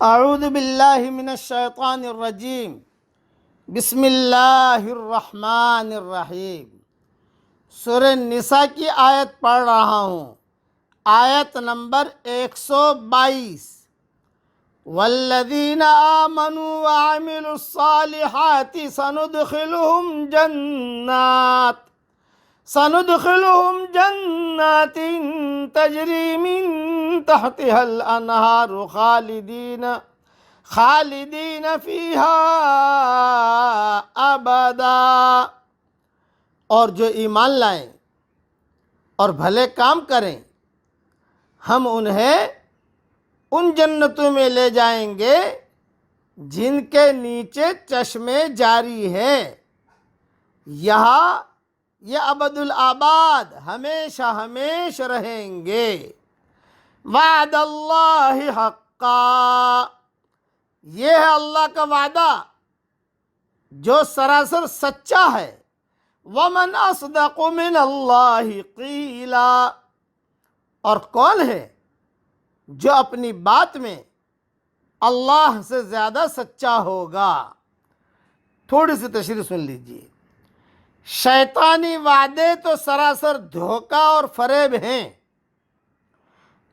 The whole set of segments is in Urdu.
اعوذ باللہ من الشیطان الرجیم بسم اللہ الرحمن الرحیم۔ سورہ نساء کی آیت پڑھ رہا ہوں، آیت نمبر 122۔ والذین آمنوا وعملوا الصالحات سندخلهم جنات تجری من تحتها الانہار خالدین فیہا ابدا۔ اور جو ایمان لائیں اور بھلے کام کریں ہم انہیں ان جنتوں میں لے جائیں گے جن کے نیچے چشمے جاری ہیں، یہاں یہ ابد الآباد ہمیشہ ہمیشہ رہیں گے۔ وعد اللہ حقا، یہ ہے اللہ کا وعدہ جو سراسر سچا ہے۔ ومن اصدق من اللہ قیلا، اور کون ہے جو اپنی بات میں اللہ سے زیادہ سچا ہوگا۔ تھوڑی سی تشریح سن لیجیے۔ شیطانی وعدے تو سراسر دھوکہ اور فریب ہیں،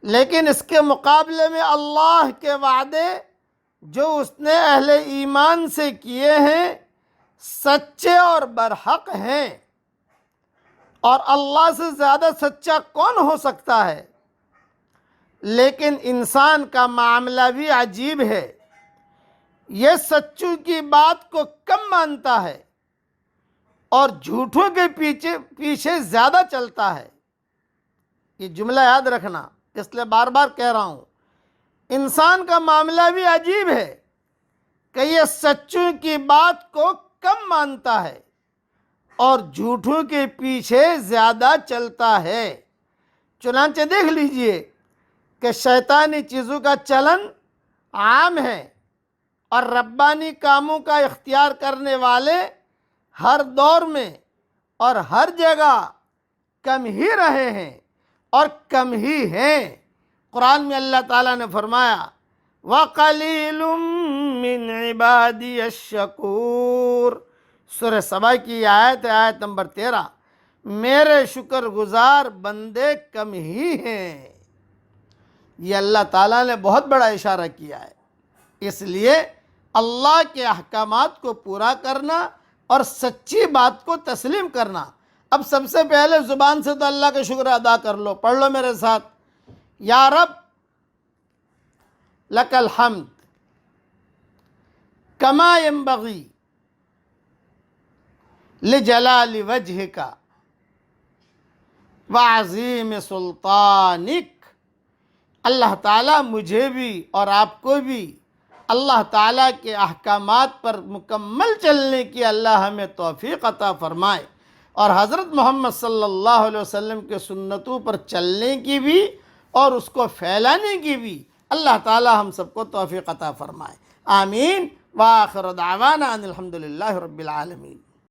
لیکن اس کے مقابلے میں اللہ کے وعدے جو اس نے اہل ایمان سے کیے ہیں سچے اور برحق ہیں۔ اور اللہ سے زیادہ سچا کون ہو سکتا ہے؟ لیکن انسان کا معاملہ بھی عجیب ہے، یہ سچوں کی بات کو کم مانتا ہے اور جھوٹوں کے پیچھے زیادہ چلتا ہے۔ یہ جملہ یاد رکھنا، اس لیے بار بار کہہ رہا ہوں، انسان کا معاملہ بھی عجیب ہے کہ یہ سچوں کی بات کو کم مانتا ہے اور جھوٹوں کے پیچھے زیادہ چلتا ہے۔ چنانچہ دیکھ لیجئے کہ شیطانی چیزوں کا چلن عام ہے اور ربانی کاموں کا اختیار کرنے والے ہر دور میں اور ہر جگہ کم ہی رہے ہیں اور کم ہی ہیں۔ قرآن میں اللہ تعالیٰ نے فرمایا وَقَلِيلٌ مِّنْ عِبَادِيَ الشَّكُورُ۔ سورہ سبا کی آیت ہے، آیت نمبر 13۔ میرے شکر گزار بندے کم ہی ہیں۔ یہ اللہ تعالیٰ نے بہت بڑا اشارہ کیا ہے، اس لیے اللہ کے احکامات کو پورا کرنا اور سچی بات کو تسلیم کرنا۔ اب سب سے پہلے زبان سے تو اللہ کا شکر ادا کر لو، پڑھ لو میرے ساتھ، یا رب لک الحمد کما ینبغی لجلال وجہک وعظیم سلطانک۔ اللہ تعالیٰ مجھے بھی اور آپ کو بھی اللہ تعالیٰ کے احکامات پر مکمل چلنے کی اللہ ہمیں توفیق عطا فرمائے، اور حضرت محمد صلی اللہ علیہ وسلم کے سنتوں پر چلنے کی بھی اور اس کو پھیلانے کی بھی اللہ تعالیٰ ہم سب کو توفیق عطا فرمائے۔ آمین۔ وآخر دعوانا ان الحمدللہ رب العالمین۔